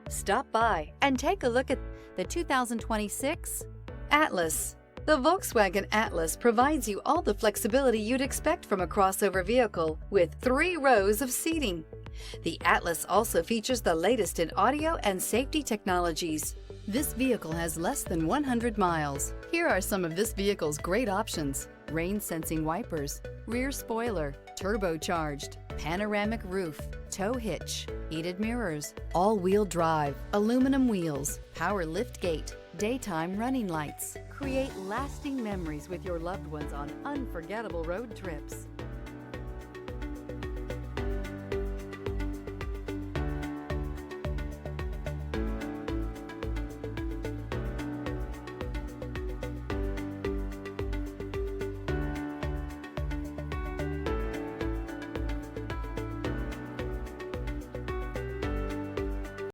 Stop by and take a look at the 2026 Atlas. The Volkswagen Atlas provides you all the flexibility you'd expect from a crossover vehicle with 3 rows of seating. The Atlas also features the latest in audio and safety technologies. This vehicle has less than 100 miles. Here are some of this vehicle's great options: rain-sensing wipers, rear spoiler, turbocharged, panoramic roof, tow hitch, heated mirrors, all-wheel drive, aluminum wheels, power liftgate, daytime running lights. Create lasting memories with your loved ones on unforgettable road trips.